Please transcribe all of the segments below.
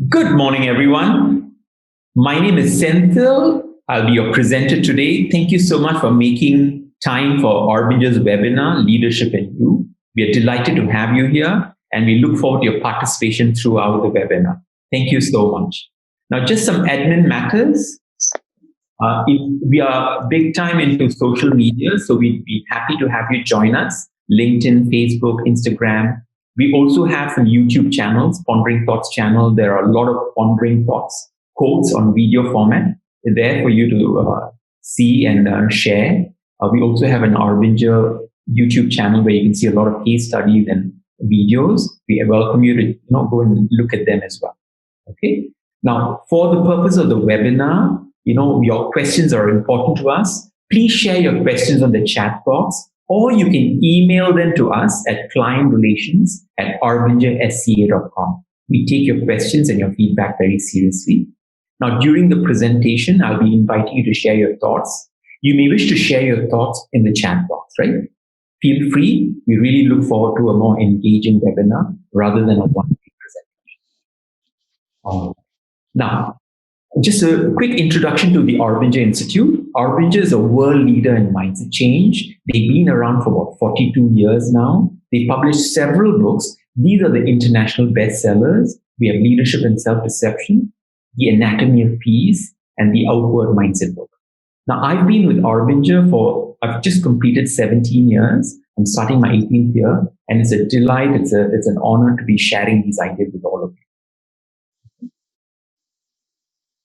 Good morning, everyone. My name is Senthil. I'll be your presenter today. Thank you so much for making time for Arbinger's webinar, Leadership and You. We are delighted to have you here, and we look forward to your participation throughout the webinar. Thank you so much. Now, just some admin matters. We are big time into social media, so we'd be happy to have you join us. LinkedIn, Facebook, Instagram. We also have some YouTube channels, Pondering Thoughts channel. There are a lot of Pondering Thoughts quotes on video format. They're there for you to see and share. We also have an Arbinger YouTube channel where you can see a lot of case studies and videos. We welcome you to go and look at them as well. Okay. Now, for the purpose of the webinar, your questions are important to us. Please share your questions on the chat box, or you can email them to us at clientrelations@arbingersca.com. We take your questions and your feedback very seriously. Now, during the presentation, I'll be inviting you to share your thoughts. You may wish to share your thoughts in the chat box, right? Feel free. We really look forward to a more engaging webinar rather than a one-page presentation. Now, just a quick introduction to the Arbinger Institute. Arbinger is a world leader in mindset change. They've been around for about 42 years now. They published several books. These are the international bestsellers. We have Leadership and Self-Deception, The Anatomy of Peace, and The Outward Mindset book. Now, I've been with Arbinger I've just completed 17 years. I'm starting my 18th year, and it's a delight. It's an honor to be sharing these ideas with all of you.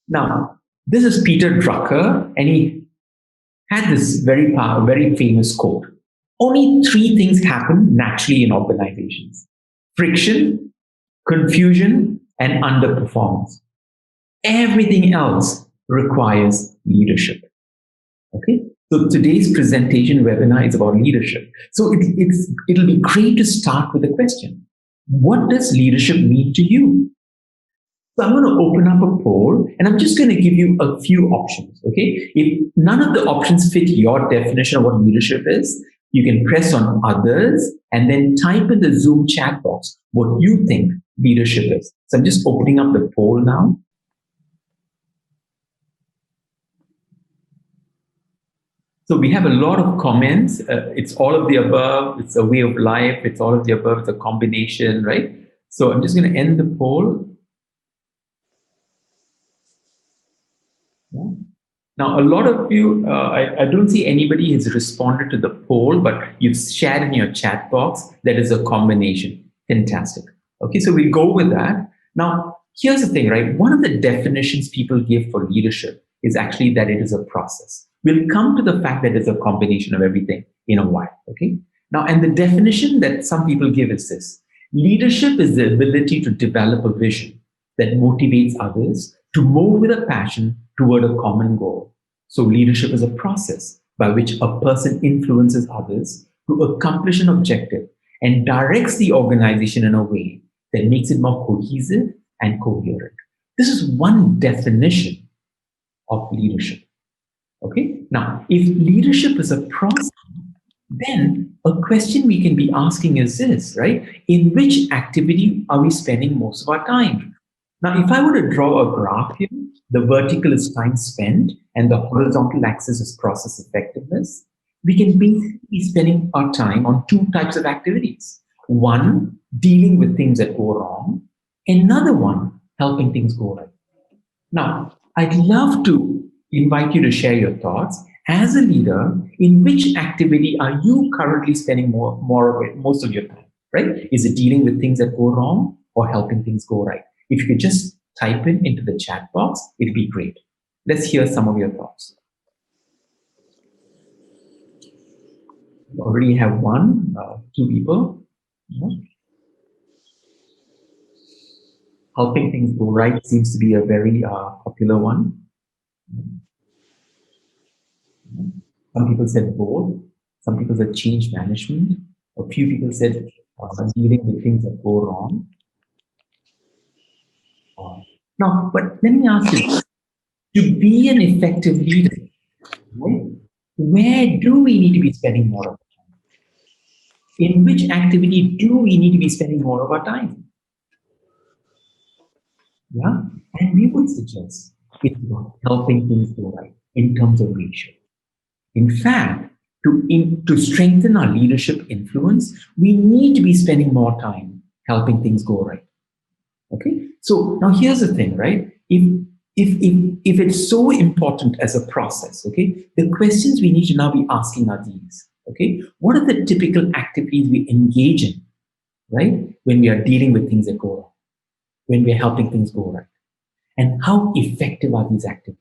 Now, this is Peter Drucker, and he had this very famous quote. Only three things happen naturally in organizations: friction, confusion, and underperformance. Everything else requires leadership. Okay? So today's presentation webinar is about leadership. So it'll be great to start with a question. What does leadership mean to you? So I'm going to open up a poll, and I'm just going to give you a few options, okay? If none of the options fit your definition of what leadership is, you can press on others and then type in the Zoom chat box what you think leadership is. So I'm just opening up the poll now. So we have a lot of comments. It's all of the above. It's a way of life. It's all of the above. It's a combination, right? So I'm just going to end the poll. Now, a lot of you, I don't see anybody has responded to the poll, but you've shared in your chat box that is a combination. Fantastic. Okay, so we'll go with that. Now, here's the thing, right? One of the definitions people give for leadership is actually that it is a process. We'll come to the fact that it's a combination of everything in a while, okay? Now, and the definition that some people give is this: leadership is the ability to develop a vision that motivates others to move with a passion toward a common goal. So leadership is a process by which a person influences others to accomplish an objective and directs the organization in a way that makes it more cohesive and coherent. This is one definition of leadership. Okay? Now, if leadership is a process, then a question we can be asking is this, right? In which activity are we spending most of our time? Now, if I were to draw a graph here, the vertical is time spent and the horizontal axis is process effectiveness, we can basically be spending our time on two types of activities. One, dealing with things that go wrong. Another one, helping things go right. Now, I'd love to invite you to share your thoughts. As a leader, in which activity are you currently spending most of your time, right? Is it dealing with things that go wrong or helping things go right? If you could just type into the chat box, it'd be great. Let's hear some of your thoughts. We already have two people. Yeah. Helping things go right seems to be a very popular one. Some people said both. Some people said change management. A few people said dealing with things that go wrong. Now, but let me ask you, to be an effective leader, right, where do we need to be spending more of our time? In which activity do we need to be spending more of our time? Yeah. And we would suggest it's about helping things go right in terms of ratio. In fact, to strengthen our leadership influence, we need to be spending more time helping things go right. Okay. So now here's the thing, right? If it's so important as a process, okay, the questions we need to now be asking are these. Okay. What are the typical activities we engage in, right? When we are dealing with things that go wrong, when we're helping things go right. And how effective are these activities?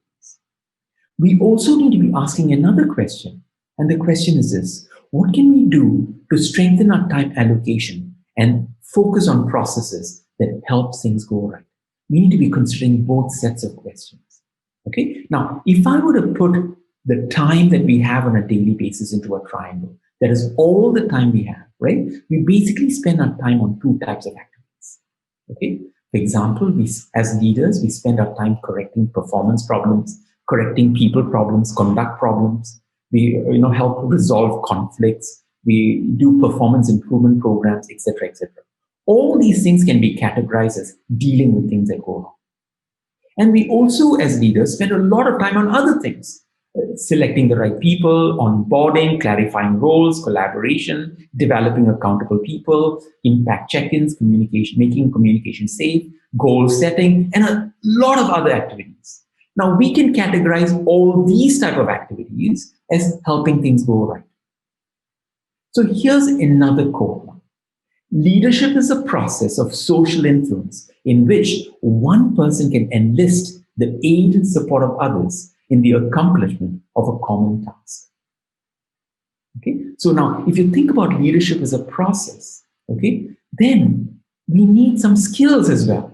We also need to be asking another question. And the question is this: what can we do to strengthen our time allocation and focus on processes that help things go right? We need to be considering both sets of questions. Okay. Now, if I were to put the time that we have on a daily basis into a triangle, that is all the time we have, right? We basically spend our time on two types of activities. Okay. For example, we, as leaders, we spend our time correcting performance problems, correcting people problems, conduct problems. We, help resolve conflicts. We do performance improvement programs, etc., etc. All these things can be categorized as dealing with things that go wrong. And we also, as leaders, spend a lot of time on other things, selecting the right people, onboarding, clarifying roles, collaboration, developing accountable people, impact check-ins, communication, making communication safe, goal setting, and a lot of other activities. Now, we can categorize all these type of activities as helping things go right. So here's another quote. Leadership is a process of social influence in which one person can enlist the aid and support of others in the accomplishment of a common task. Okay, so now if you think about leadership as a process, okay, then we need some skills as well,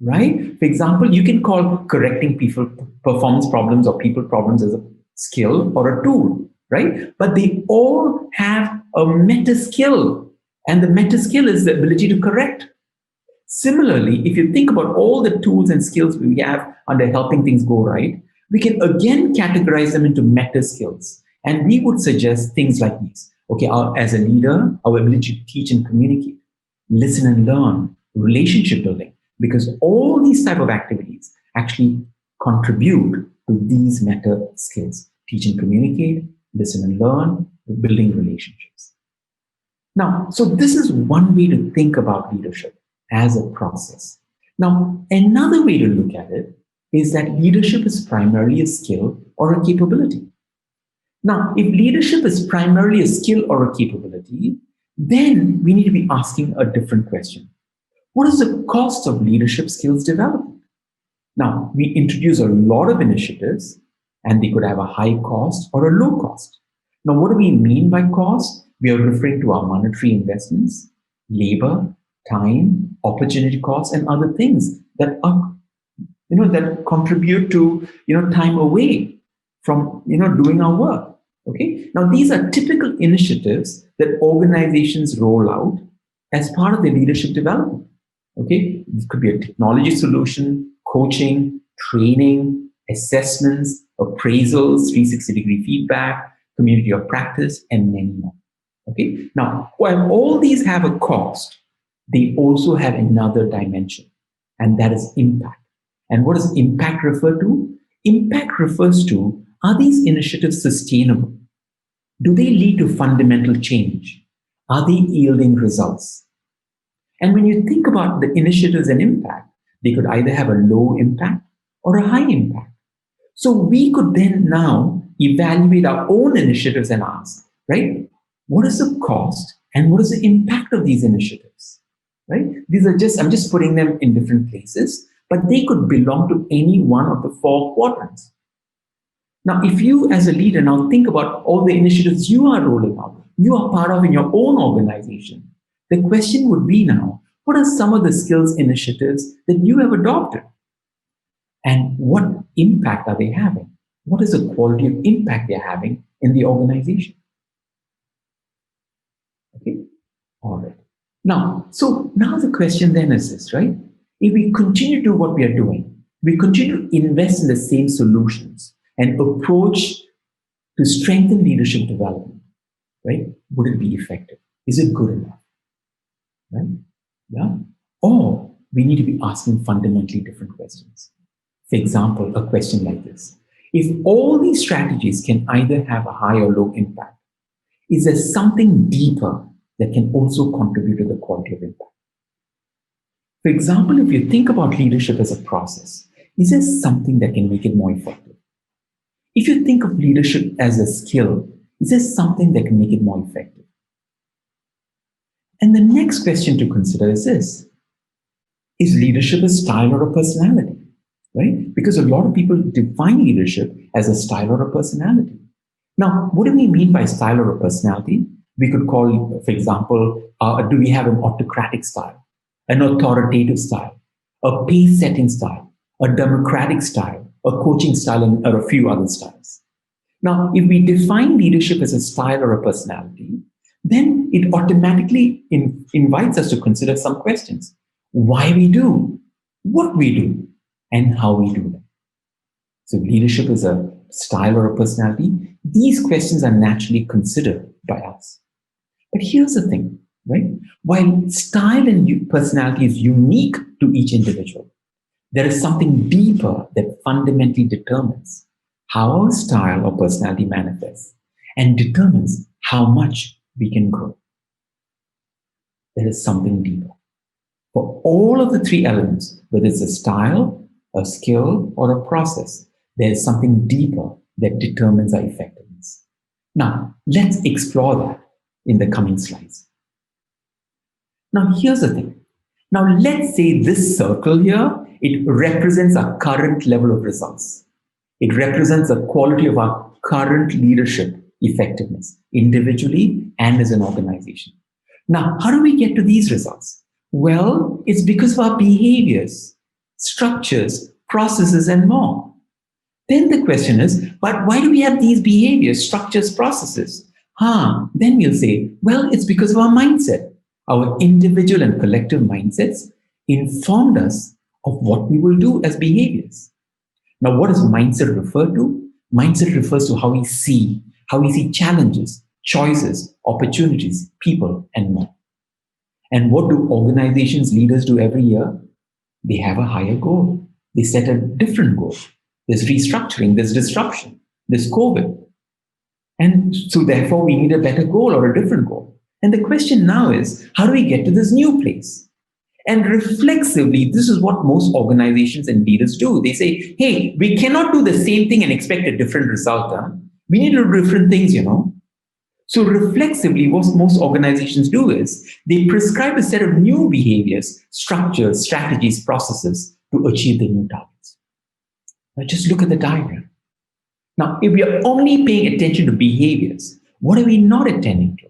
right? For example, you can call correcting people performance problems or people problems as a skill or a tool, right? But they all have a meta skill, and the meta skill is the ability to correct. Similarly, if you think about all the tools and skills we have under helping things go right, we can again categorize them into meta skills. And we would suggest things like these. Okay, as a leader, our ability to teach and communicate, listen and learn, relationship building, because all these type of activities actually contribute to these meta skills: teach and communicate, listen and learn, building relationships. Now, so this is one way to think about leadership as a process. Now, another way to look at it is that leadership is primarily a skill or a capability. Now, if leadership is primarily a skill or a capability, then we need to be asking a different question. What is the cost of leadership skills development? Now, we introduce a lot of initiatives, and they could have a high cost or a low cost. Now, what do we mean by cost? We are referring to our monetary investments, labor, time, opportunity costs, and other things that are, that contribute to, time away from, doing our work. Okay. Now, these are typical initiatives that organizations roll out as part of their leadership development. Okay. It could be a technology solution, coaching, training, assessments, appraisals, 360-degree feedback, community of practice, and many more. Okay. Now, while all these have a cost, they also have another dimension, and that is impact. And what does impact refer to? Impact refers to, are these initiatives sustainable? Do they lead to fundamental change? Are they yielding results? And when you think about the initiatives and impact, they could either have a low impact or a high impact. So we could then now evaluate our own initiatives and ask, right, what is the cost and what is the impact of these initiatives? Right? These are I'm just putting them in different places, but they could belong to any one of the four quadrants. Now, if you as a leader now think about all the initiatives you are rolling out, you are part of in your own organization, the question would be now, what are some of the skills initiatives that you have adopted? And what impact are they having? What is the quality of impact they're having in the organization? Okay, all right. Now the question then is this, right? If we continue to do what we are doing, we continue to invest in the same solutions and approach to strengthen leadership development, right? Would it be effective? Is it good enough? Right? Yeah. Or we need to be asking fundamentally different questions. For example, a question like this: if all these strategies can either have a high or low impact, is there something deeper that can also contribute to the quality of impact? For example, if you think about leadership as a process, is there something that can make it more effective? If you think of leadership as a skill, is there something that can make it more effective? And the next question to consider is this: is leadership a style or a personality? Right? Because a lot of people define leadership as a style or a personality. Now, what do we mean by style or a personality? We could call, for example, do we have an autocratic style, an authoritative style, a pace-setting style, a democratic style, a coaching style, or a few other styles? Now, if we define leadership as a style or a personality, then it automatically invites us to consider some questions. Why we do, what we do, and how we do them. So leadership is a style or a personality. These questions are naturally considered by us. But here's the thing, right? While style and personality is unique to each individual, there is something deeper that fundamentally determines how our style or personality manifests and determines how much we can grow. There is something deeper. For all of the three elements, whether it's a style, a skill, or a process, there is something deeper that determines our effectiveness. Now, let's explore that in the coming slides. Now, here's the thing. Now, let's say this circle here, it represents our current level of results. It represents the quality of our current leadership effectiveness, individually and as an organization. Now, how do we get to these results? Well, it's because of our behaviors, structures, processes, and more. Then the question is, but why do we have these behaviors, structures, processes? Then we'll say, well, it's because of our mindset. Our individual and collective mindsets informed us of what we will do as behaviors. Now, what does mindset refer to? Mindset refers to how we see challenges, choices, opportunities, people, and more. And what do organizations, leaders do every year? They have a higher goal. They set a different goal. There's restructuring, there's disruption, there's COVID. And so therefore we need a better goal or a different goal. And the question now is, how do we get to this new place? And reflexively, this is what most organizations and leaders do. They say, hey, we cannot do the same thing and expect a different result. We need to do different things, So reflexively, what most organizations do is they prescribe a set of new behaviors, structures, strategies, processes to achieve the new targets. Now just look at the diagram. Now, if we are only paying attention to behaviors, what are we not attending to?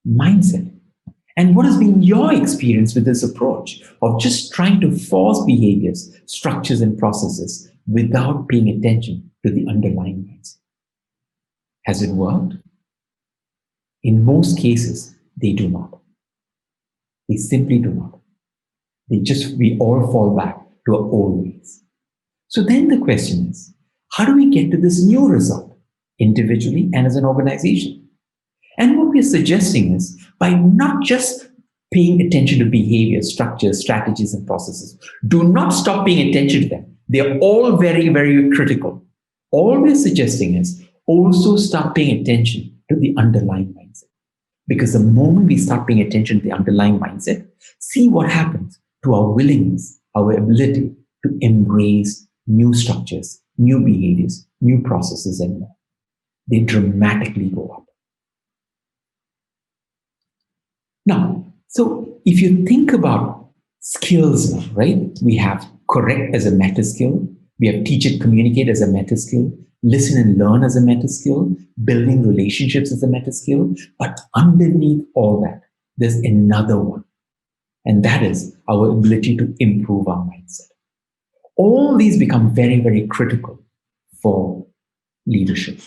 Mindset. And what has been your experience with this approach of just trying to force behaviors, structures, and processes without paying attention to the underlying mindset? Has it worked? In most cases, they do not. They simply do not. We all fall back to our old ways. So then the question is, how do we get to this new result, individually and as an organization? And what we're suggesting is, by not just paying attention to behaviors, structures, strategies, and processes, do not stop paying attention to them. They're all very, very critical. All we're suggesting is also start paying attention to the underlying mindset. Because the moment we start paying attention to the underlying mindset, see what happens to our willingness, our ability to embrace new structures, new behaviors, new processes, and more. They dramatically go up. Now, so if you think about skills now, right? We have correct as a meta skill. We have teach it, communicate as a meta skill. Listen and learn as a meta skill. Building relationships as a meta skill. But underneath all that, there's another one. And that is our ability to improve our mindset. All these become very, very critical for leadership.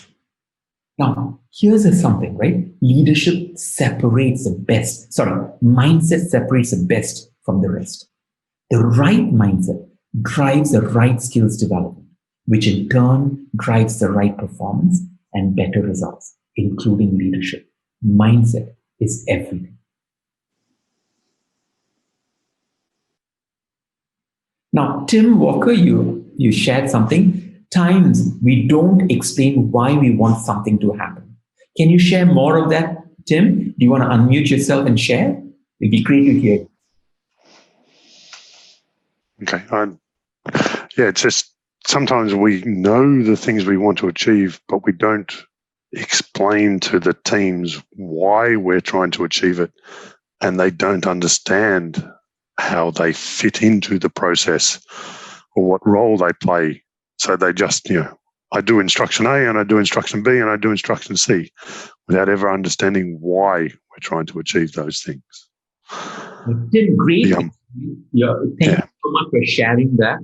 Now, here's something, right? Leadership separates the best. Mindset separates the best from the rest. The right mindset drives the right skills development, which in turn drives the right performance and better results, including leadership. Mindset is everything. Now, Tim Walker, you shared something. Times we don't explain why we want something to happen. Can you share more of that, Tim? Do you want to unmute yourself and share? It'd be great to hear. Okay. Yeah, it's just sometimes we know the things we want to achieve, but we don't explain to the teams why we're trying to achieve it, and they don't understand how they fit into the process or what role they play. So they just, I do instruction A and I do instruction B and I do instruction C without ever understanding why we're trying to achieve those things. Tim, great. Thank you so much for sharing that.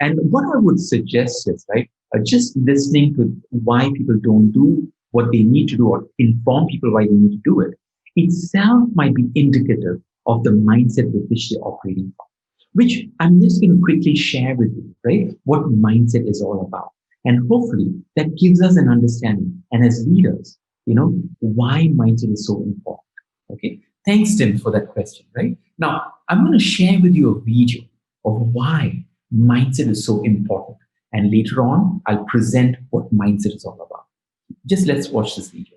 And what I would suggest is, right, just listening to why people don't do what they need to do or inform people why they need to do it itself might be indicative of the mindset with which they're operating from, which I'm just going to quickly share with you, right, what mindset is all about. And hopefully that gives us an understanding. And as leaders, why mindset is so important. Okay. Thanks, Tim, for that question, right? Now, I'm going to share with you a video of why mindset is so important. And later on, I'll present what mindset is all about. Just let's watch this video.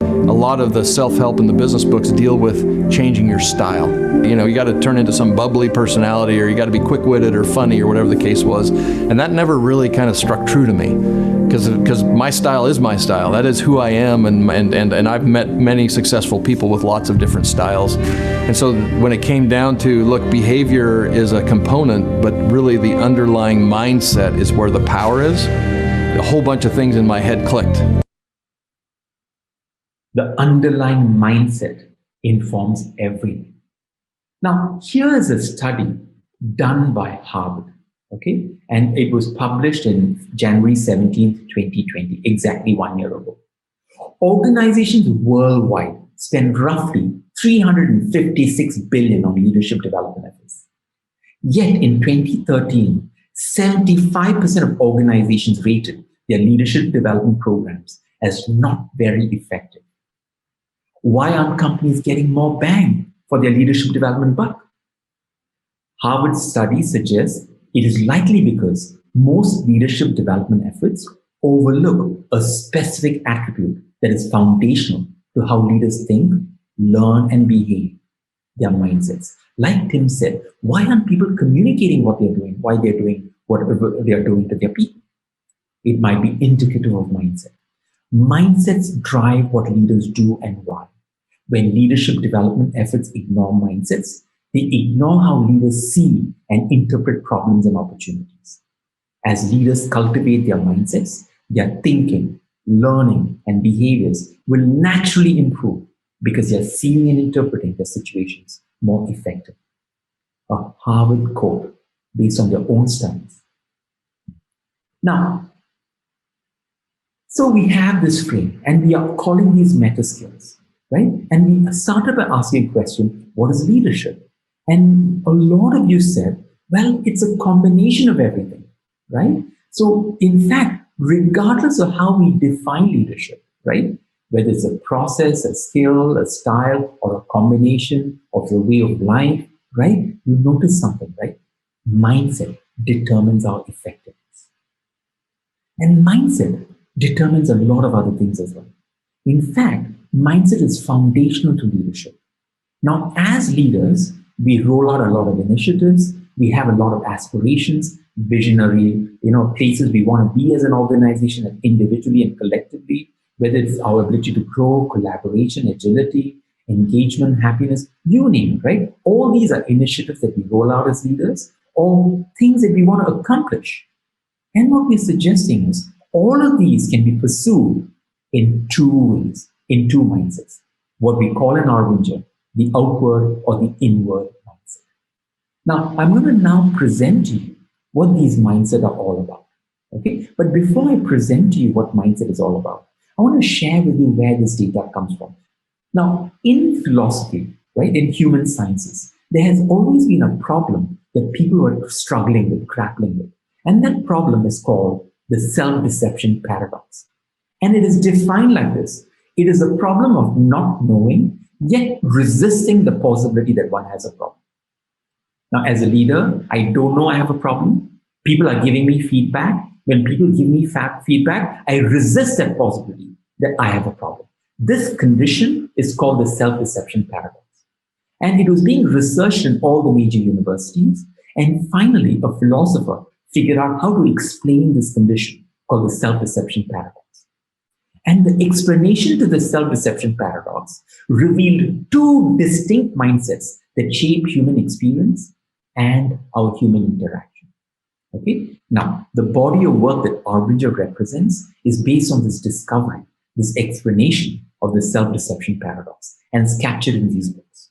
A lot of the self-help in the business books deal with changing your style. You got to turn into some bubbly personality, or you got to be quick-witted or funny, or whatever the case was. And that never really kind of struck true to me, because my style is my style. That is who I am, and I've met many successful people with lots of different styles. And so when it came down to, look, behavior is a component, but really the underlying mindset is where the power is, a whole bunch of things in my head clicked. The underlying mindset informs everything. Now, here is a study done by Harvard, okay? And it was published in January 17th, 2020, exactly 1 year ago. Organizations worldwide spend roughly $356 billion on leadership development efforts. Yet in 2013, 75% of organizations rated their leadership development programs as not very effective. Why aren't companies getting more bang for their leadership development buck? Harvard's study suggests it is likely because most leadership development efforts overlook a specific attribute that is foundational to how leaders think, learn, and behave, their mindsets. Like Tim said, why aren't people communicating what they're doing, why they're doing whatever they're doing to their people? It might be indicative of mindset. Mindsets drive what leaders do and why. When leadership development efforts ignore mindsets, they ignore how leaders see and interpret problems and opportunities. As leaders cultivate their mindsets, their thinking, learning, and behaviors will naturally improve because they are seeing and interpreting their situations more effectively. A Harvard quote based on their own studies. Now, so we have this frame, and we are calling these meta skills. Right? And we started by asking a question, what is leadership? And a lot of you said, well, it's a combination of everything, right? So in fact, regardless of how we define leadership, right? Whether it's a process, a skill, a style, or a combination of the way of life, right? You notice something, right? Mindset determines our effectiveness. And mindset determines a lot of other things as well. In fact, mindset is foundational to leadership. Now, as leaders, we roll out a lot of initiatives. We have a lot of aspirations, visionary, places we want to be as an organization and individually and collectively, whether it's our ability to grow, collaboration, agility, engagement, happiness, you name it, right? All these are initiatives that we roll out as leaders or things that we want to accomplish. And what we're suggesting is all of these can be pursued in two ways, in two mindsets. What we call in our region, the outward or the inward mindset. Now, I'm going to now present to you what these mindsets are all about. Okay? But before I present to you what mindset is all about, I want to share with you where this data comes from. Now, in philosophy, right, in human sciences, there has always been a problem that people are struggling with, grappling with. And that problem is called the self-deception paradox. And it is defined like this. It is a problem of not knowing, yet resisting the possibility that one has a problem. Now, as a leader, I don't know I have a problem. People are giving me feedback. When people give me feedback, I resist that possibility that I have a problem. This condition is called the self-deception paradox. And it was being researched in all the major universities. And finally, a philosopher figured out how to explain this condition called the self-deception paradox. And the explanation to the self-deception paradox revealed two distinct mindsets that shape human experience and our human interaction. Okay? Now, the body of work that Arbinger represents is based on this discovery, this explanation of the self-deception paradox, and it's captured in these books.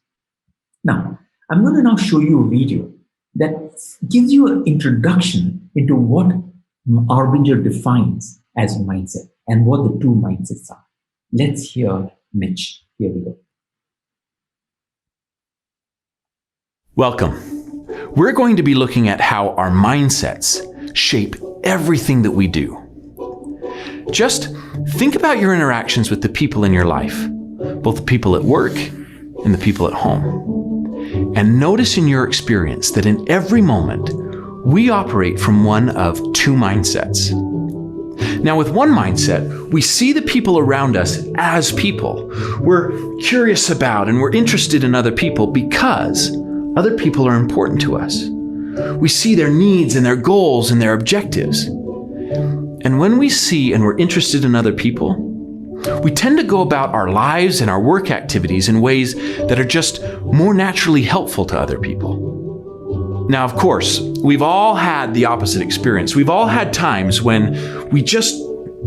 Now, I'm going to now show you a video that gives you an introduction into what Arbinger defines as mindset and what the two mindsets are. Let's hear Mitch. Here we go. Welcome. We're going to be looking at how our mindsets shape everything that we do. Just think about your interactions with the people in your life, both the people at work and the people at home. And notice in your experience that in every moment, we operate from one of two mindsets. Now, with one mindset, we see the people around us as people. We're curious about and we're interested in other people because other people are important to us. We see their needs and their goals and their objectives. And when we see and we're interested in other people, we tend to go about our lives and our work activities in ways that are just more naturally helpful to other people. Now, of course, we've all had the opposite experience. We've all had times when we just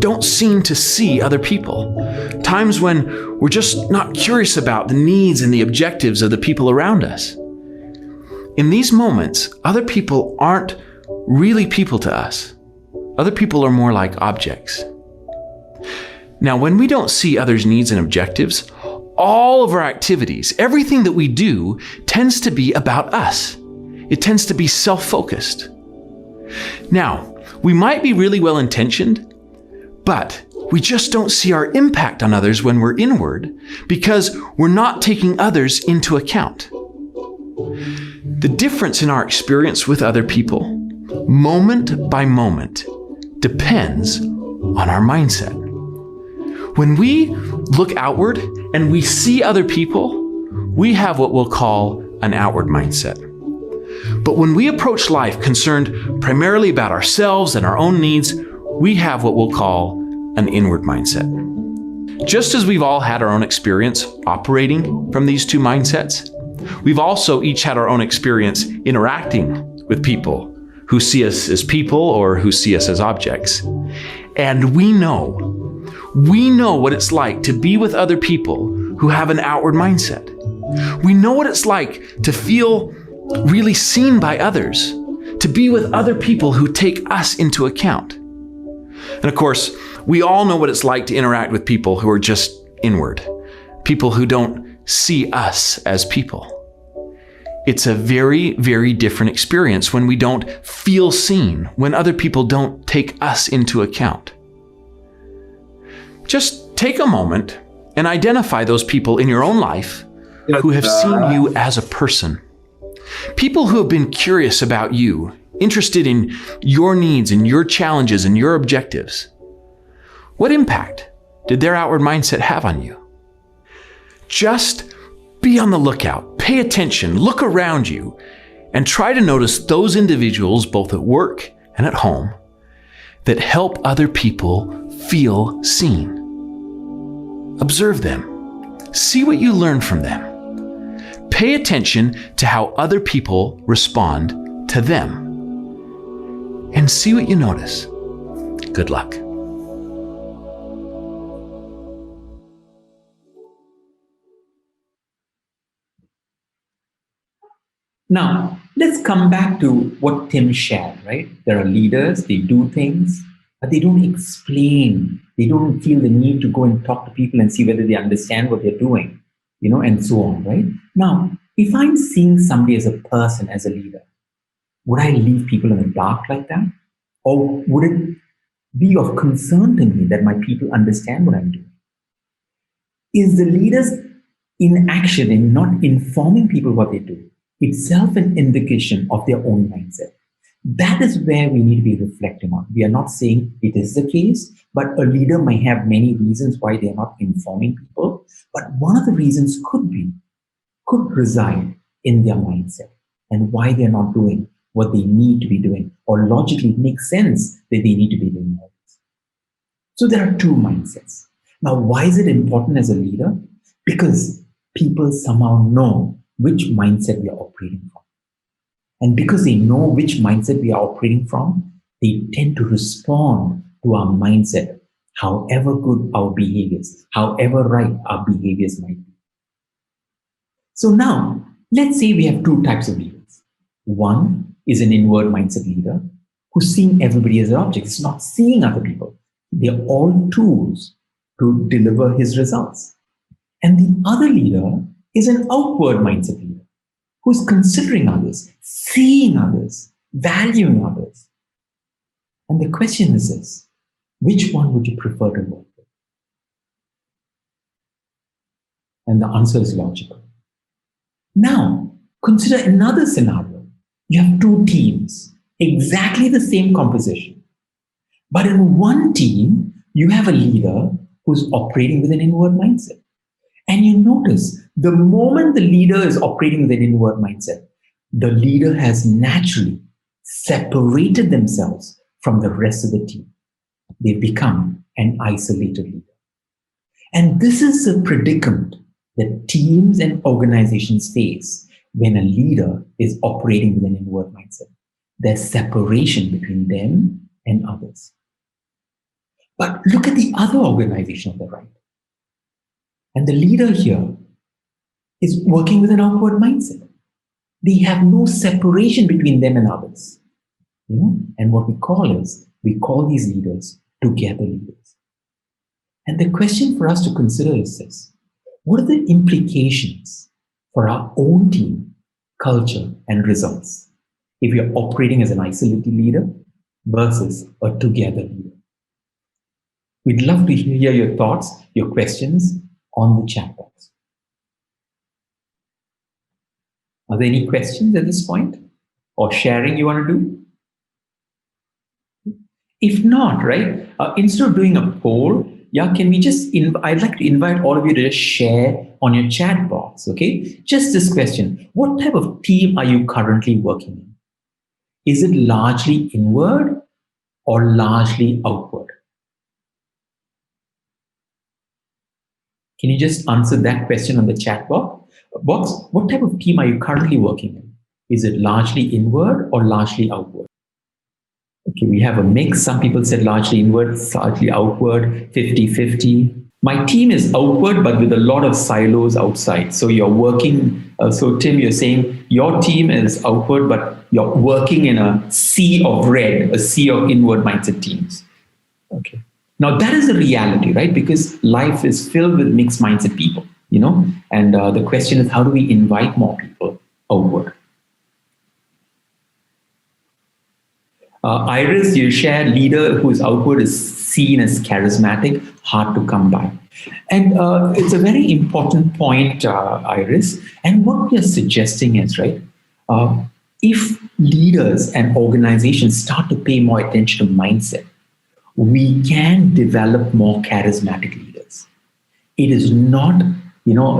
don't seem to see other people. Times when we're just not curious about the needs and the objectives of the people around us. In these moments, other people aren't really people to us. Other people are more like objects. Now, when we don't see others' needs and objectives, all of our activities, everything that we do, tends to be about us. It tends to be self-focused. Now, we might be really well-intentioned, but we just don't see our impact on others when we're inward because we're not taking others into account. The difference in our experience with other people, moment by moment, depends on our mindset. When we look outward and we see other people, we have what we'll call an outward mindset. But when we approach life concerned primarily about ourselves and our own needs, we have what we'll call an inward mindset. Just as we've all had our own experience operating from these two mindsets, we've also each had our own experience interacting with people who see us as people or who see us as objects. And we know what it's like to be with other people who have an outward mindset. We know what it's like to feel really seen by others, to be with other people who take us into account. And of course, we all know what it's like to interact with people who are just inward, people who don't see us as people. It's a very, very different experience when we don't feel seen, when other people don't take us into account. Just take a moment and identify those people in your own life who have seen you as a person. People who have been curious about you, interested in your needs and your challenges and your objectives. What impact did their outward mindset have on you? Just be on the lookout, pay attention, look around you, and try to notice those individuals, both at work and at home, that help other people feel seen. Observe them. See what you learn from them. Pay attention to how other people respond to them. And see what you notice. Good luck. Now, let's come back to what Tim shared, right? There are leaders, they do things, but they don't explain. They don't feel the need to go and talk to people and see whether they understand what they're doing, and so on, right? Now, if I'm seeing somebody as a person, as a leader, would I leave people in the dark like that? Or would it be of concern to me that my people understand what I'm doing? Is the leader's inaction in not informing people what they do, itself an indication of their own mindset. That is where we need to be reflecting on. We are not saying it is the case, but a leader might have many reasons why they are not informing people. But one of the reasons could reside in their mindset and why they're not doing what they need to be doing, or logically it makes sense that they need to be doing more. So there are two mindsets. Now, why is it important as a leader? Because people somehow know which mindset we are operating from. And because they know which mindset we are operating from, they tend to respond to our mindset, however good our behaviors, however right our behaviors might be. So now, let's say we have two types of leaders. One is an inward mindset leader who's seeing everybody as an object. He's not seeing other people. They're all tools to deliver his results. And the other leader is an outward mindset leader who's considering others, seeing others, valuing others. And the question is this: which one would you prefer to work with? And the answer is logical. Now, consider another scenario. You have two teams, exactly the same composition. But in one team, you have a leader who's operating with an inward mindset. And you notice the moment the leader is operating with an inward mindset, the leader has naturally separated themselves from the rest of the team. They become an isolated leader. And this is a predicament that teams and organizations face when a leader is operating with an inward mindset. There's separation between them and others. But look at the other organization on the right. And the leader here is working with an outward mindset. They have no separation between them and others. And what we call these leaders together leaders. And the question for us to consider is this: what are the implications for our own team, culture, and results if we are operating as an isolated leader versus a together leader? We'd love to hear your thoughts, your questions on the chat box. Are there any questions at this point or sharing you want to do? If not, right, instead of doing a poll, can we just, I'd like to invite all of you to just share on your chat box, okay? Just this question: what type of team are you currently working in? Is it largely inward or largely outward? Can you just answer that question on the chat box? What type of team are you currently working in? Is it largely inward or largely outward? Okay, we have a mix. Some people said largely inward, largely outward, 50-50. My team is outward, but with a lot of silos outside. So you're working, so Tim, you're saying your team is outward, but you're working in a sea of red, a sea of inward mindset teams. Okay. Now that is the reality, right? Because life is filled with mixed mindset people, and the question is, how do we invite more people outward? Iris, you share leader who is outward is seen as charismatic, hard to come by. And it's a very important point, Iris. And what we are suggesting is, right, if leaders and organizations start to pay more attention to mindset, we can develop more charismatic leaders. It is not,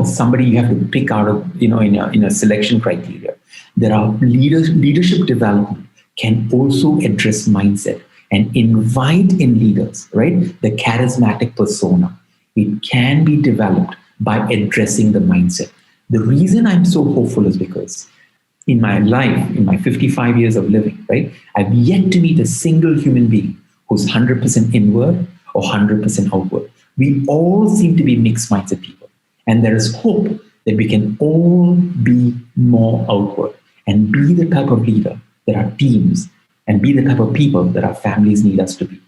somebody you have to pick out of, in a selection criteria. There are leadership development can also address mindset and invite in leaders, right? The charismatic persona. It can be developed by addressing the mindset. The reason I'm so hopeful is because in my life, in my 55 years of living, right, I've yet to meet a single human being who's 100% inward or 100% outward. We all seem to be mixed mindset people. And there is hope that we can all be more outward and be the type of leader that our teams and be the type of people that our families need us to be.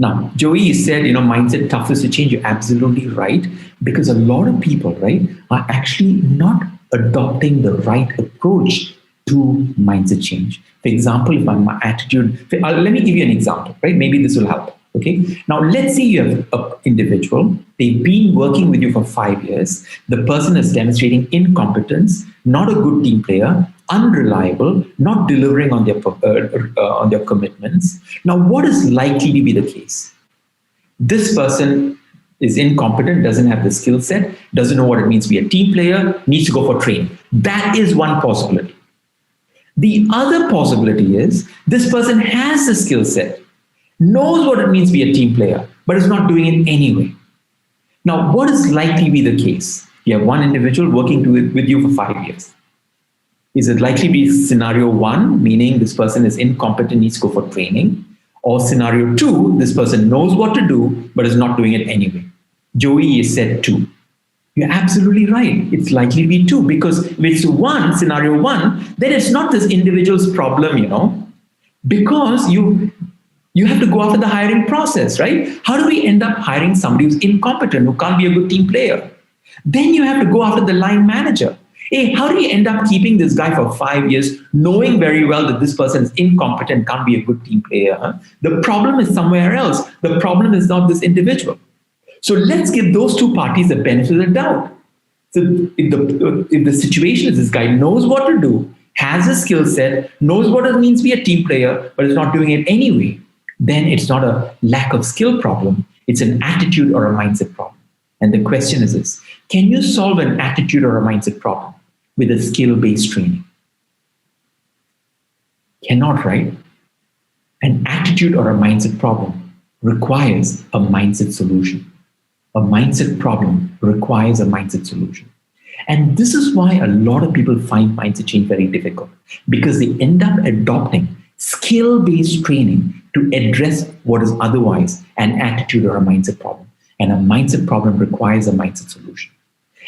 Now, Joey said, mindset toughest to change. You're absolutely right, because a lot of people, right, are actually not adopting the right approach to mindset change. For example, if my attitude, let me give you an example, right? Maybe this will help, okay? Now, let's say you have an individual they've been working with you for 5 years, the person is demonstrating incompetence, not a good team player, unreliable, not delivering on their commitments. Now, what is likely to be the case? This person is incompetent, doesn't have the skill set, doesn't know what it means to be a team player, needs to go for training. That is one possibility. The other possibility is this person has the skill set, knows what it means to be a team player, but is not doing it anyway. Now, what is likely to be the case? You have one individual working with you for 5 years. Is it likely to be scenario 1, meaning this person is incompetent, needs to go for training? Or scenario 2, this person knows what to do, but is not doing it anyway? Joey, you said 2. You're absolutely right. It's likely to be 2, because if it's scenario 1, then it's not this individual's problem, because you have to go after the hiring process, right? How do we end up hiring somebody who's incompetent, who can't be a good team player? Then you have to go after the line manager. Hey, how do you end up keeping this guy for 5 years, knowing very well that this person is incompetent, can't be a good team player? Huh? The problem is somewhere else. The problem is not this individual. So let's give those two parties the benefit of the doubt. So if the situation is this guy knows what to do, has a skill set, knows what it means to be a team player, but is not doing it anyway, then it's not a lack of skill problem. It's an attitude or a mindset problem. And the question is this: can you solve an attitude or a mindset problem with a skill-based training? Cannot, right? An attitude or a mindset problem requires a mindset solution. A mindset problem requires a mindset solution. And this is why a lot of people find mindset change very difficult, because they end up adopting skill-based training to address what is otherwise an attitude or a mindset problem. And a mindset problem requires a mindset solution.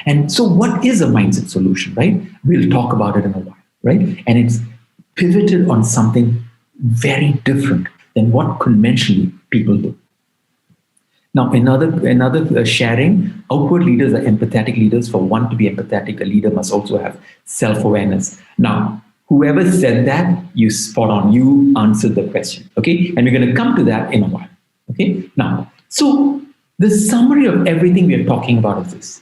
And so what is a mindset solution, right? We'll talk about it in a while, right? And it's pivoted on something very different than what conventionally people do. Now, another sharing, outward leaders are empathetic leaders. For one to be empathetic, a leader must also have self-awareness. Now, whoever said that, you spot on, you answered the question, okay? And we're going to come to that in a while, okay? Now, so the summary of everything we are talking about is this.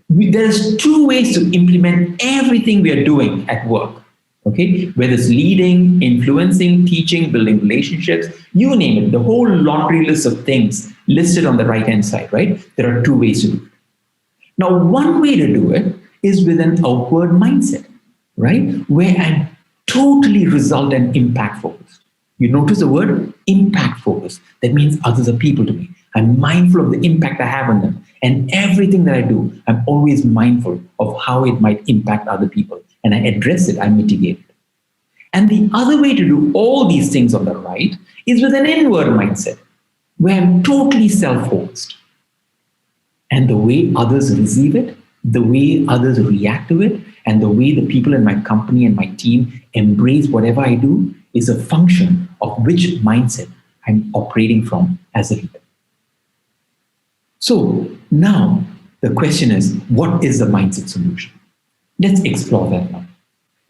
There's 2 ways to implement everything we are doing at work, okay? Whether it's leading, influencing, teaching, building relationships, you name it, the whole laundry list of things listed on the right-hand side, right? There are 2 ways to do it. Now, one way to do it is with an outward mindset, right? Where I'm totally result and impact focused. You notice the word impact focused. That means others are people to me. I'm mindful of the impact I have on them. And everything that I do, I'm always mindful of how it might impact other people. And I address it, I mitigate it. And the other way to do all these things on the right is with an inward mindset, where I'm totally self-focused. And the way others receive it, the way others react to it, and the way the people in my company and my team embrace whatever I do is a function of which mindset I'm operating from as a leader. So now the question is, what is the mindset solution? Let's explore that now.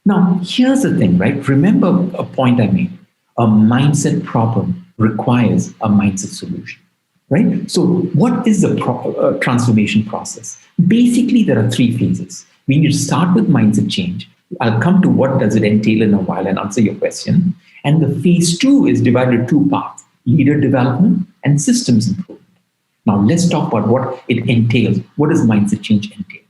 Now, here's the thing, right? Remember a point I made. A mindset problem requires a mindset solution, right? So what is the transformation process? Basically, there are 3 phases. We need to start with mindset change. I'll come to what does it entail in a while and answer your question. And the phase 2 is divided into 2 parts: leader development and systems improvement. Now, let's talk about what it entails. What does mindset change entail?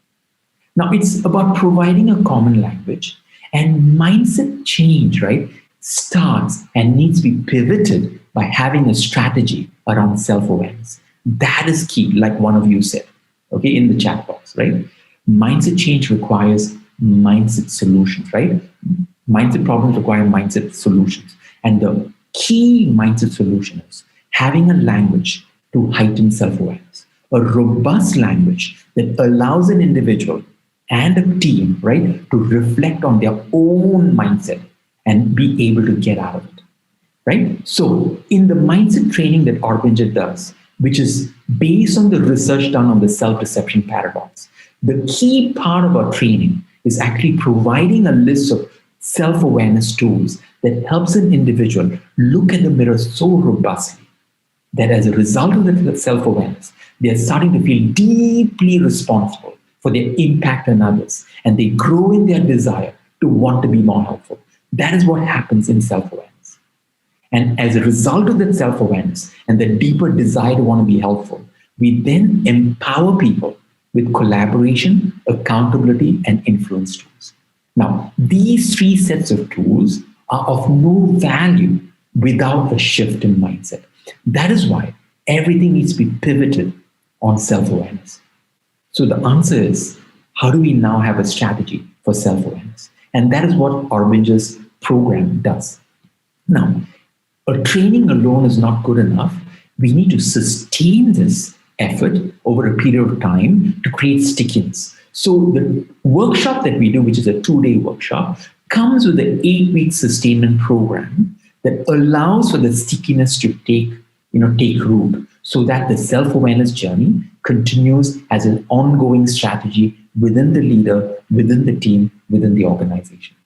Now, it's about providing a common language, and mindset change, right, starts and needs to be pivoted by having a strategy around self-awareness. That is key, like one of you said, okay, in the chat box, right? Mindset change requires mindset solutions, right? Mindset problems require mindset solutions. And the key mindset solution is having a language to heighten self-awareness, a robust language that allows an individual and a team, right, to reflect on their own mindset and be able to get out of it, right? So in the mindset training that Aurobindo does, which is based on the research done on the self-deception paradox, the key part of our training is actually providing a list of self-awareness tools that helps an individual look at the mirror so robustly that as a result of the self-awareness, they're starting to feel deeply responsible for their impact on others, and they grow in their desire to want to be more helpful. That is what happens in self-awareness. And as a result of that self-awareness and the deeper desire to want to be helpful, we then empower people with collaboration, accountability, and influence tools. Now, these three sets of tools are of no value without a shift in mindset. That is why everything needs to be pivoted on self-awareness. So the answer is, how do we now have a strategy for self-awareness? And that is what Arbinder's program does. Now, a training alone is not good enough. We need to sustain this effort over a period of time to create stickiness. So the workshop that we do, which is a 2-day workshop, comes with an 8-week sustainment program that allows for the stickiness to take root, so that the self-awareness journey continues as an ongoing strategy within the leader, within the team, within the organization.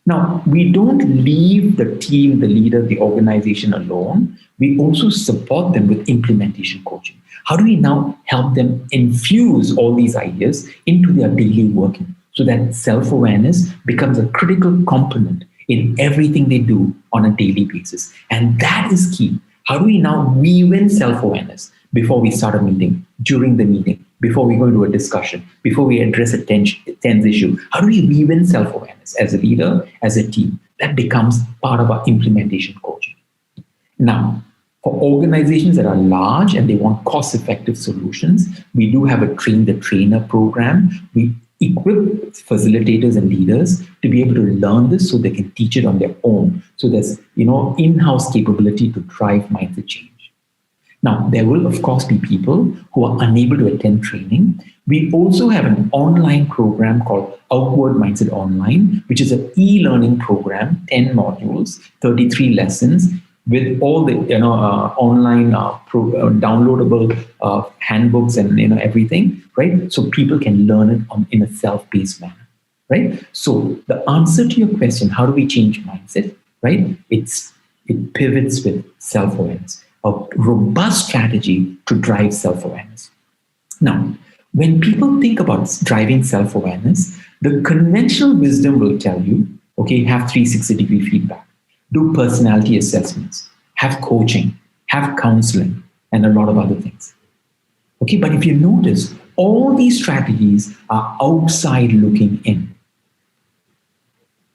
Now, we don't leave the team, the leader, the organization alone. We also support them with implementation coaching. How do we now help them infuse all these ideas into their daily working so that self-awareness becomes a critical component in everything they do on a daily basis? And that is key. How do we now weave in self-awareness before we start a meeting, during the meeting, before we go into a discussion, before we address a tense issue? How do we weave in self-awareness as a leader, as a team? That becomes part of our implementation coaching. Now, for organizations that are large and they want cost-effective solutions, we do have a Train the Trainer program. We equip facilitators and leaders to be able to learn this so they can teach it on their own. So there's in-house capability to drive mindset change. Now, there will, of course, be people who are unable to attend training. We also have an online program called Outward Mindset Online, which is an e-learning program, 10 modules, 33 lessons, with all the online downloadable handbooks and everything, right? So people can learn it in a self-paced manner, right? So the answer to your question, how do we change mindset, right? It pivots with self-awareness, a robust strategy to drive self-awareness. Now, when people think about driving self-awareness, the conventional wisdom will tell you, okay, have 360-degree feedback, do personality assessments, have coaching, have counseling, and a lot of other things. Okay, but if you notice, all these strategies are outside looking in.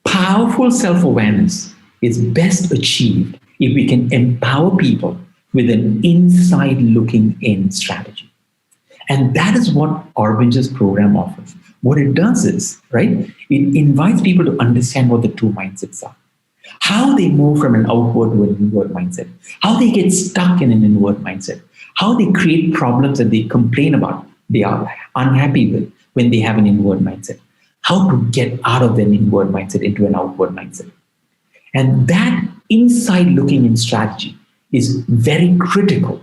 Powerful self-awareness is best achieved if we can empower people with an inside looking in strategy. And that is what Arbinder's program offers. What it does is, right, it invites people to understand what the two mindsets are. How they move from an outward to an inward mindset. How they get stuck in an inward mindset. How they create problems that they complain about, they are unhappy with when they have an inward mindset. How to get out of an inward mindset into an outward mindset. And that inside looking in strategy is very critical,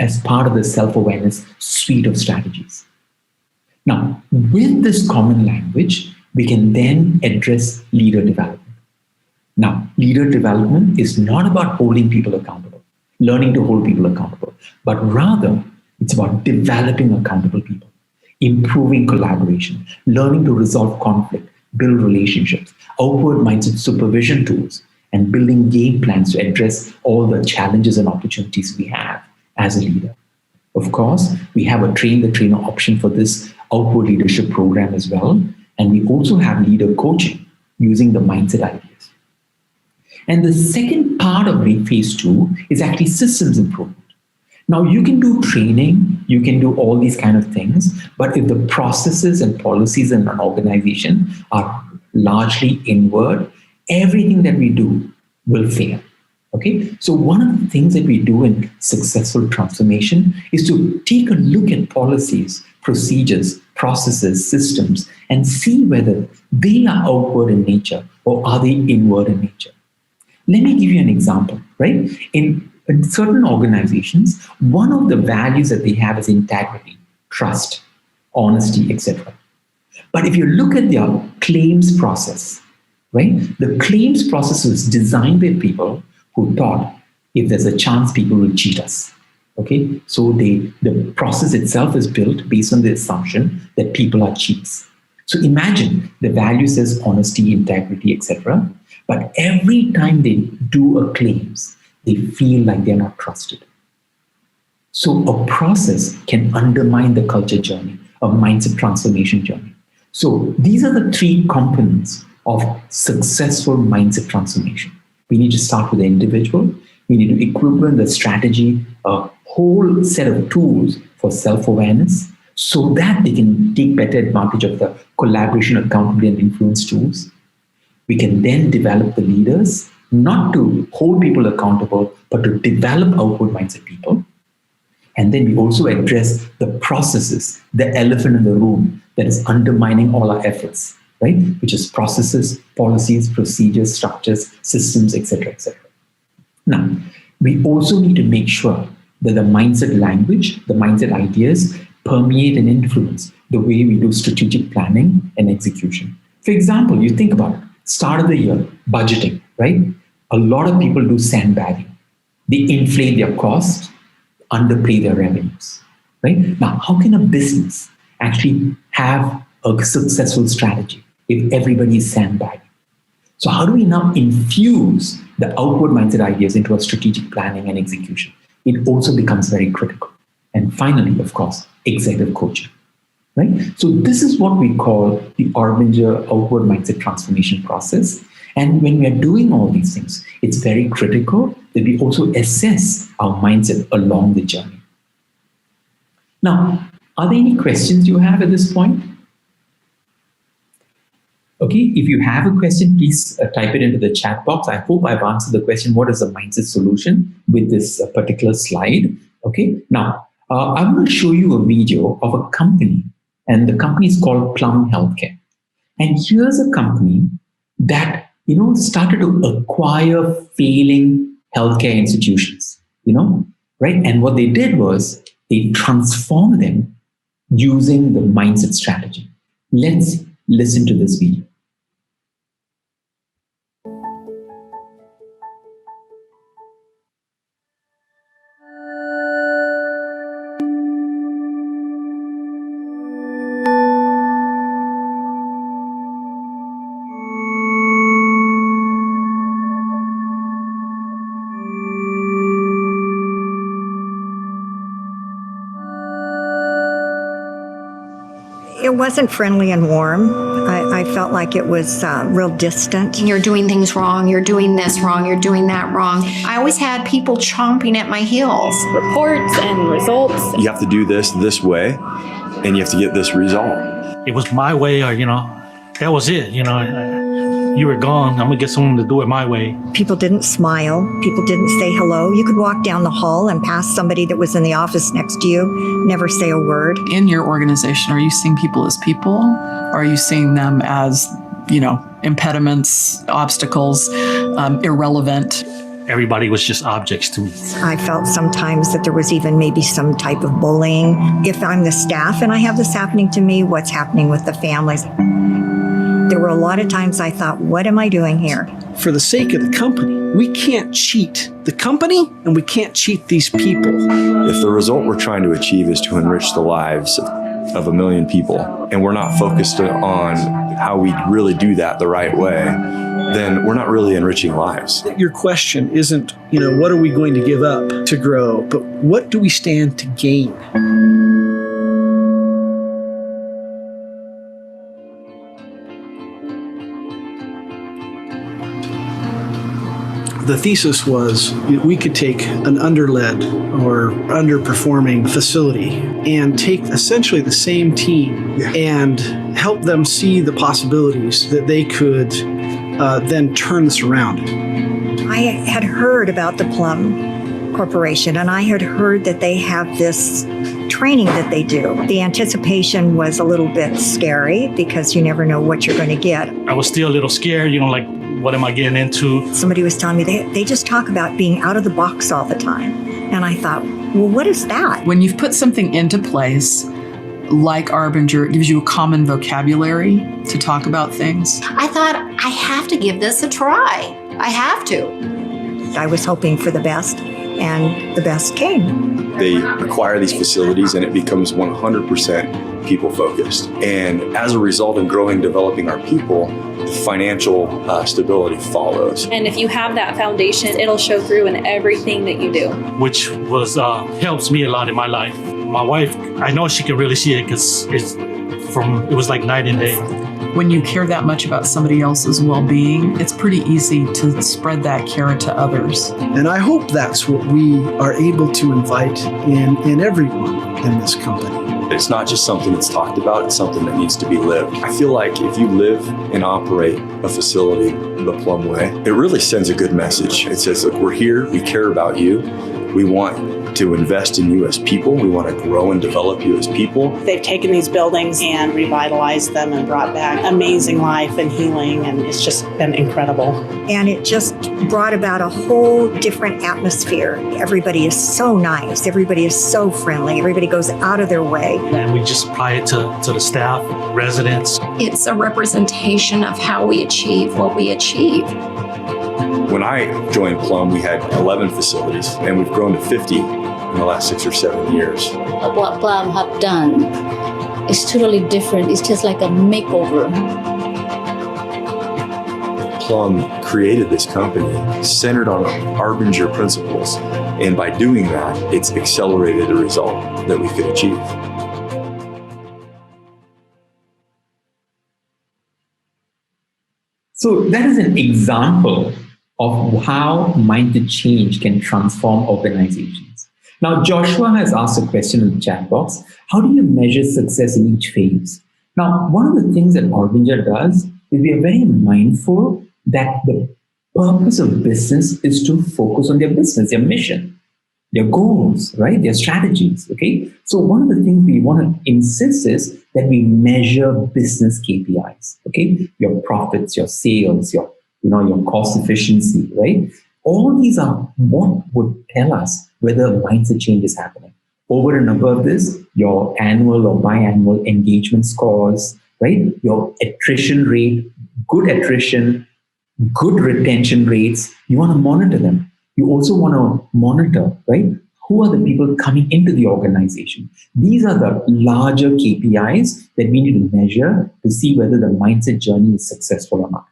as part of the self-awareness suite of strategies. Now, with this common language, we can then address leader development. Now, leader development is not about holding people accountable, learning to hold people accountable, but rather it's about developing accountable people, improving collaboration, learning to resolve conflict, build relationships, outward mindset supervision tools, and building game plans to address all the challenges and opportunities we have as a leader. Of course, we have a Train the Trainer option for this outward leadership program as well. And we also have leader coaching using the mindset ideas. And the second part of phase 2 is actually systems improvement. Now, you can do training, you can do all these kind of things, but if the processes and policies in an organization are largely inward, everything that we do will fail. Okay, so one of the things that we do in successful transformation is to take a look at policies, procedures, processes, systems, and see whether they are outward in nature or are they inward in nature. Let me give you an example, right? In certain organizations, one of the values that they have is integrity, trust, honesty, etc. But if you look at their claims process, right? The claims process was designed by people who thought if there's a chance people will cheat us, Okay, so the process itself is built based on the assumption that people are cheats. So imagine the value says honesty, integrity, etc. But every time they do a claims, they feel like they're not trusted. So a process can undermine the culture journey, a mindset transformation journey. So these are the three components of successful mindset transformation. We need to start with the individual. We need to equip the strategy, a whole set of tools for self-awareness so that they can take better advantage of the collaboration, accountability, and influence tools. We can then develop the leaders, not to hold people accountable, but to develop outward mindset people. And then we also address the processes, the elephant in the room that is undermining all our efforts, right? Which is processes, policies, procedures, structures, systems, etc., etc. Now, we also need to make sure that the mindset language, the mindset ideas permeate and influence the way we do strategic planning and execution. For example, you think about it, start of the year, budgeting, right? A lot of people do sandbagging. They inflate their costs, underplay their revenues, right? Now, how can a business actually have a successful strategy if everybody is sandbagging? So how do we now infuse the outward mindset ideas into our strategic planning and execution? It also becomes very critical. And finally, of course, executive coaching, right? So this is what we call the Arbinger outward mindset transformation process. And when we are doing all these things, it's very critical that we also assess our mindset along the journey. Now, are there any questions you have at this point? Okay, if you have a question, please type it into the chat box. I hope I've answered the question, what is the mindset solution with this particular slide? Okay, now I want to show you a video of a company, and the company is called Plum Healthcare. And here's a company that started to acquire failing healthcare institutions, right? And what they did was they transformed them using the mindset strategy. Let's listen to this video. It wasn't friendly and warm. I felt like it was real distant. You're doing things wrong, you're doing this wrong, you're doing that wrong. I always had people chomping at my heels. Reports and results. You have to do this way, and you have to get this result. It was my way, or, that was it. You were gone. I'm going to get someone to do it my way. People didn't smile. People didn't say hello. You could walk down the hall and pass somebody that was in the office next to you, never say a word. In your organization, are you seeing people as people? Or are you seeing them as, impediments, obstacles, irrelevant? Everybody was just objects to me. I felt sometimes that there was even maybe some type of bullying. If I'm the staff and I have this happening to me, what's happening with the families? There were a lot of times I thought, what am I doing here? For the sake of the company, we can't cheat the company and we can't cheat these people. If the result we're trying to achieve is to enrich the lives of 1 million people, and we're not focused on how we really do that the right way, then we're not really enriching lives. Your question isn't, what are we going to give up to grow, but what do we stand to gain? The thesis was we could take an underled or underperforming facility and take essentially the same team and help them see the possibilities that they could then turn this around. I had heard about the Plum Corporation, and I had heard that they have this training that they do. The anticipation was a little bit scary because you never know what you're going to get. I was still a little scared, what am I getting into? Somebody was telling me they just talk about being out of the box all the time. And I thought, well, what is that? When you've put something into place, like Arbinger, it gives you a common vocabulary to talk about things. I thought, I have to give this a try. I have to. I was hoping for the best. and the best came. They acquire these facilities and it becomes 100% people focused. And as a result, in growing and developing our people, the financial stability follows. And if you have that foundation, it'll show through in everything that you do. Which was helps me a lot in my life. My wife, I know she can really see it because it was like night and day. When you care that much about somebody else's well-being, it's pretty easy to spread that care to others. And I hope that's what we are able to invite in everyone in this company. It's not just something that's talked about, it's something that needs to be lived. I feel like if you live and operate a facility the Plum way, it really sends a good message. It says, look, we're here, we care about you, we want to invest in you as people, we want to grow and develop you as people. They've taken these buildings and revitalized them and brought back amazing life and healing, and it's just been incredible. And it just brought about a whole different atmosphere. Everybody is so nice. Everybody is so friendly. Everybody goes out of their way. And we just apply it to the staff, residents. It's a representation of how we achieve what we achieve. When I joined Plum, we had 11 facilities, and we've grown to 50 in the last 6 or 7 years. What Plum have done is totally different. It's just like a makeover. Plum created this company centered on Arbinger principles, and by doing that, it's accelerated the result that we could achieve. So that is an example of how mindset change can transform organizations. Now, Joshua has asked a question in the chat box. How do you measure success in each phase? Now, one of the things that Arbinger does is we are very mindful that the purpose of business is to focus on their business, their mission, their goals, right? Their strategies, okay? So one of the things we want to insist is that we measure business KPIs, okay? Your profits, your sales, your cost efficiency, right? All these are what would tell us whether a mindset change is happening. Over and above this, your annual or biannual engagement scores, right? Your attrition rate, good attrition, good retention rates, you want to monitor them. You also want to monitor, right? Who are the people coming into the organization? These are the larger KPIs that we need to measure to see whether the mindset journey is successful or not.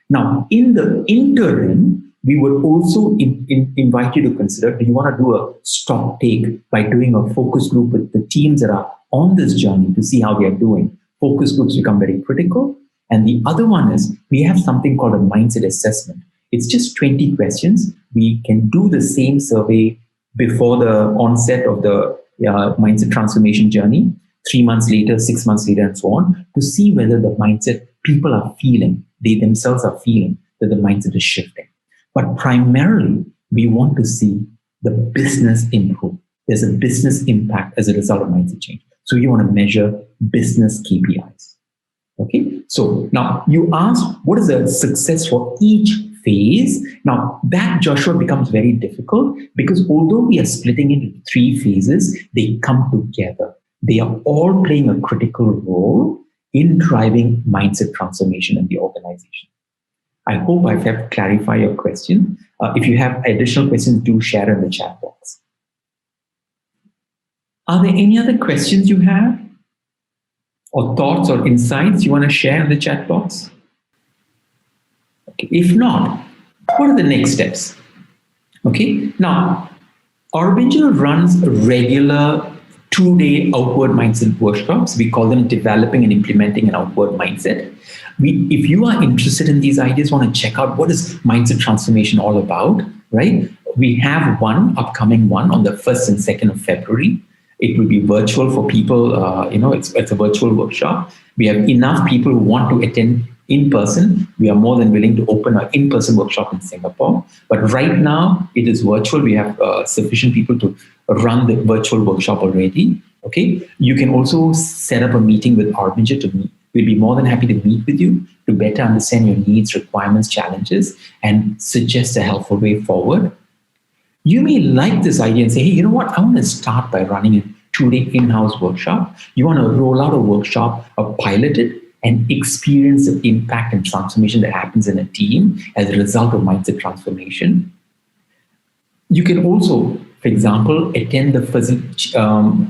Now, in the interim, we would also invite you to consider, do you want to do a stock take by doing a focus group with the teams that are on this journey to see how they are doing? Focus groups become very critical. And the other one is we have something called a mindset assessment. It's just 20 questions. We can do the same survey before the onset of the mindset transformation journey, 3 months later, 6 months later, and so on, to see whether the mindset people are feeling, they themselves are feeling that the mindset is shifting. But primarily, we want to see the business improve. There's a business impact as a result of mindset change. So you want to measure business KPIs. Okay, so now you asked, what is the success for each phase? Now that, Joshua, becomes very difficult because although we are splitting into 3 phases, they come together. They are all playing a critical role in driving mindset transformation in the organization. I hope I've helped clarify your question. If you have additional questions, do share in the chat box. Are there any other questions you have? Or thoughts or insights you want to share in the chat box? Okay. If not, what are the next steps? Okay. Now, Arbinger runs regular 2-day outward mindset workshops. We call them developing and implementing an outward mindset. If you are interested in these ideas, want to check out what is mindset transformation all about, right? We have one upcoming one on the 1st and 2nd of February. It will be virtual for people. It's a virtual workshop. We have enough people who want to attend in person. We are more than willing to open an in-person workshop in Singapore. But right now, it is virtual. We have sufficient people to run the virtual workshop already. Okay. You can also set up a meeting with Arbinger to meet. We'll be more than happy to meet with you to better understand your needs, requirements, challenges, and suggest a helpful way forward. You may like this idea and say, hey, you know what? I want to start by running a 2-day in-house workshop. You want to roll out a workshop or pilot it and experience the impact and transformation that happens in a team as a result of mindset transformation. You can also, for example, attend the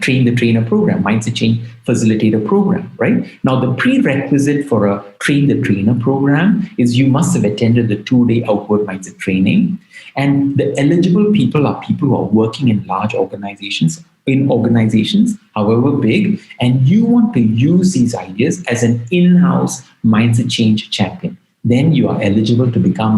Train the Trainer program, Mindset Change Facilitator program, right? Now, the prerequisite for a Train the Trainer program is you must have attended the 2-day outward mindset training. And the eligible people are people who are working in large organizations, however big, and you want to use these ideas as an in-house mindset change champion. Then you are eligible to become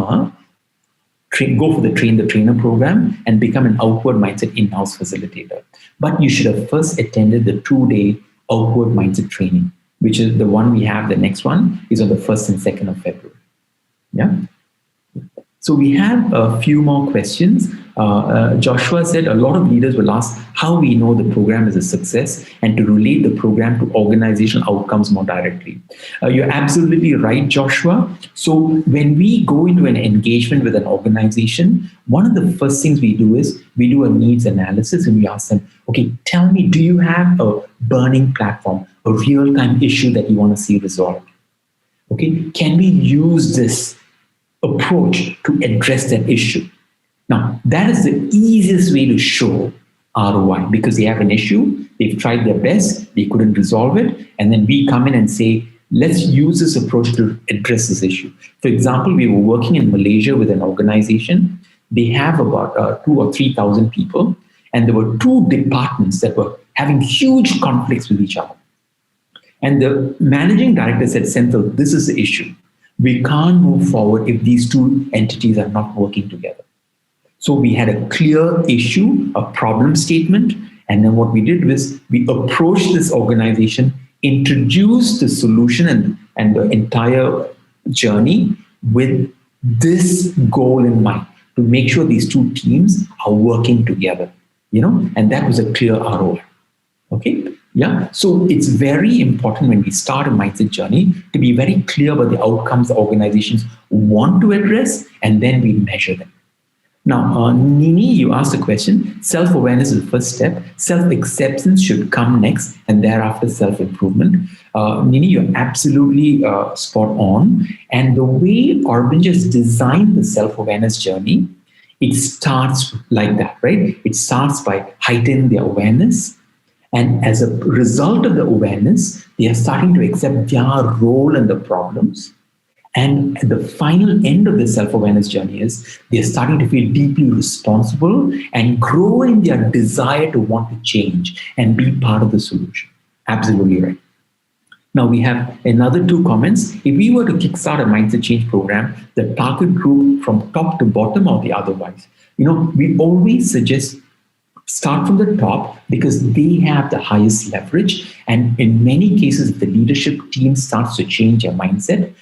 go for the Train the Trainer program and become an outward mindset in-house facilitator. But you should have first attended the 2-day outward mindset training, which is the one we have. The next one is on the 1st and 2nd of February. Yeah. So we have a few more questions. Joshua said a lot of leaders will ask how we know the program is a success and to relate the program to organizational outcomes more directly. You're absolutely right, Joshua. So when we go into an engagement with an organization, one of the first things we do is we do a needs analysis and we ask them, okay, tell me, do you have a burning platform, a real-time issue that you want to see resolved? Okay, can we use this approach to address that issue? Now, that is the easiest way to show ROI because they have an issue, they've tried their best, they couldn't resolve it, and then we come in and say, let's use this approach to address this issue. For example, we were working in Malaysia with an organization. They have about 2,000 or 3,000 people, and there were 2 departments that were having huge conflicts with each other. And the managing director said, Senthil, this is the issue. We can't move forward if these 2 entities are not working together. So we had a clear issue, a problem statement, and then what we did was we approached this organization, introduced the solution and the entire journey with this goal in mind to make sure these 2 teams are working together, and that was a clear ROI. Okay. Yeah, so it's very important when we start a mindset journey to be very clear about the outcomes the organizations want to address, and then we measure them. Now, Nini, you asked a question. Self-awareness is the first step. Self-acceptance should come next, and thereafter self-improvement. Nini, you're absolutely spot on. And the way Arbinger's designed the self-awareness journey, it starts like that, right? It starts by heightening their awareness. And as a result of the awareness, they are starting to accept their role in the problems. And at the final end of the self-awareness journey is they're starting to feel deeply responsible and grow in their desire to want to change and be part of the solution. Absolutely right. Now we have another 2 comments. If we were to kickstart a mindset change program, the target group from top to bottom or the otherwise, we always suggest start from the top because they have the highest leverage. And in many cases, if the leadership team starts to change their mindset,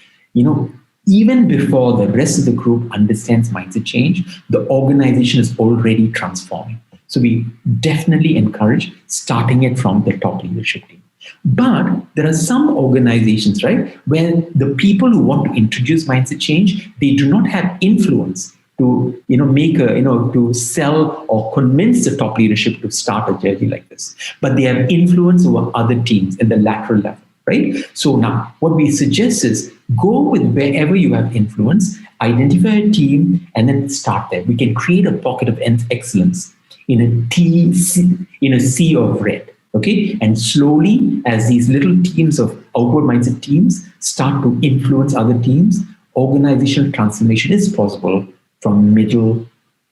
even before the rest of the group understands mindset change, the organization is already transforming. So we definitely encourage starting it from the top leadership team. But there are some organizations, right, where the people who want to introduce mindset change, they do not have influence to to sell or convince the top leadership to start a journey like this. But they have influence over other teams in the lateral level, right? So now what we suggest is go with wherever you have influence, identify a team, and then start there. We can create a pocket of excellence in a sea of red. Okay, and slowly, as these little teams of outward mindset teams start to influence other teams, organizational transformation is possible from middle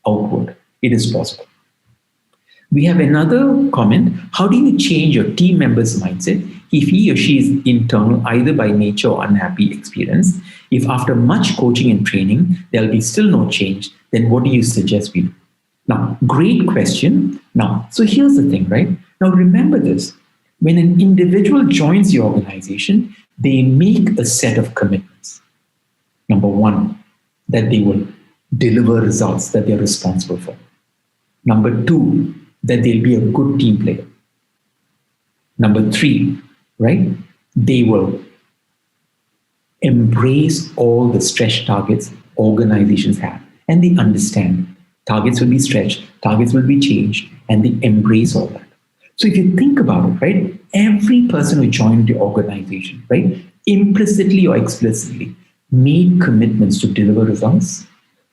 outward. It is possible. We have another comment. How do you change your team member's mindset if he or she is internal, either by nature or unhappy experience? If after much coaching and training, there'll be still no change, then what do you suggest we do? Now, great question. Now, so here's the thing, right? Now, remember this. When an individual joins the organization, they make a set of commitments. Number 1, that they will deliver results that they're responsible for. Number 2, that they'll be a good team player. Number 3, right? They will embrace all the stretch targets organizations have. And they understand targets will be stretched, targets will be changed, and they embrace all that. So if you think about it, right, every person who joined the organization, right, implicitly or explicitly made commitments to deliver results,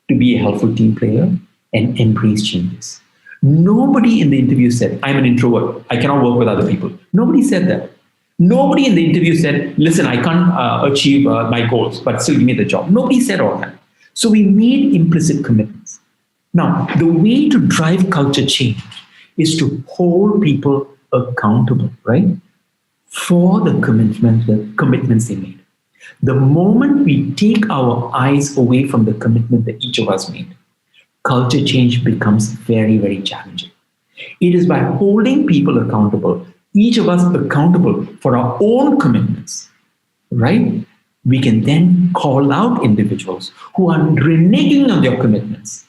to be a helpful team player, and embrace changes. Nobody in the interview said, I'm an introvert, I cannot work with other people. Nobody said that. Nobody in the interview said, listen, I can't achieve my goals, but still give me the job. Nobody said all that. So we made implicit commitments. Now, the way to drive culture change is to hold people accountable, right? For the commitments they made. The moment we take our eyes away from the commitment that each of us made, culture change becomes very, very challenging. It is by holding people accountable, each of us accountable for our own commitments, right? We can then call out individuals who are reneging on their commitments,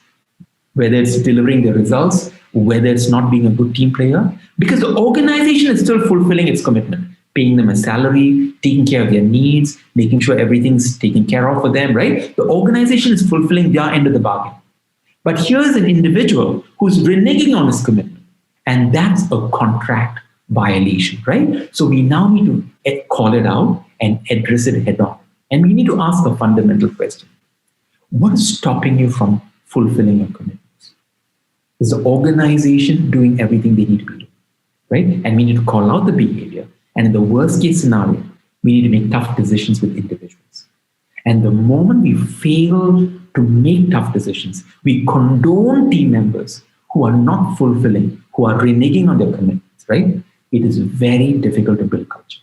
whether it's delivering the results, whether it's not being a good team player, because the organization is still fulfilling its commitment, paying them a salary, taking care of their needs, making sure everything's taken care of for them, right? The organization is fulfilling their end of the bargain. But here's an individual who's reneging on his commitment, and that's a contract violation, right? So we now need to call it out and address it head on. And we need to ask a fundamental question. What is stopping you from fulfilling your commitments? Is the organization doing everything they need to be doing, right? And we need to call out the behavior. And in the worst case scenario, we need to make tough decisions with individuals. And the moment we fail to make tough decisions, we condone team members who are not fulfilling, who are reneging on their commitments, right? It is very difficult to build culture.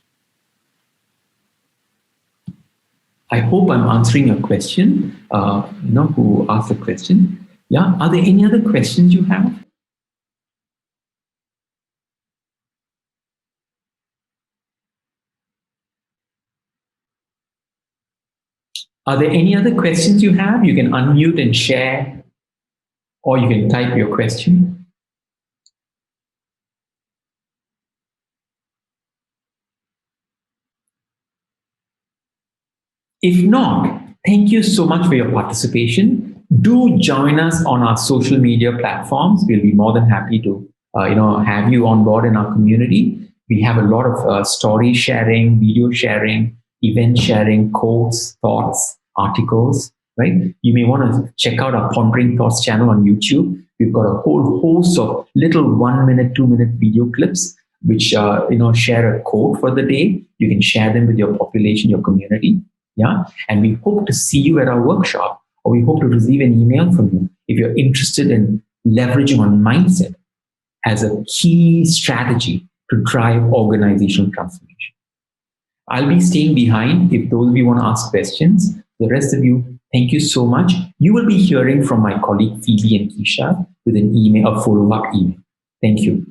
I hope I'm answering your question, who asked the question. Yeah, are there any other questions you have? Are there any other questions you have? You can unmute and share, or you can type your question. If not, thank you so much for your participation. Do join us on our social media platforms. We'll be more than happy to have you on board in our community. We have a lot of story sharing, video sharing, event sharing, quotes, thoughts, articles, right? You may want to check out our Pondering Thoughts channel on YouTube. We've got a whole host of little 1 minute, 2 minute video clips which share a quote for the day. You can share them with your population, your community. Yeah, and we hope to see you at our workshop, or we hope to receive an email from you if you're interested in leveraging on mindset as a key strategy to drive organizational transformation. I'll be staying behind if those of you want to ask questions. The rest of you, thank you so much. You will be hearing from my colleague Phoebe and Keisha with an email, a follow-up email. Thank you.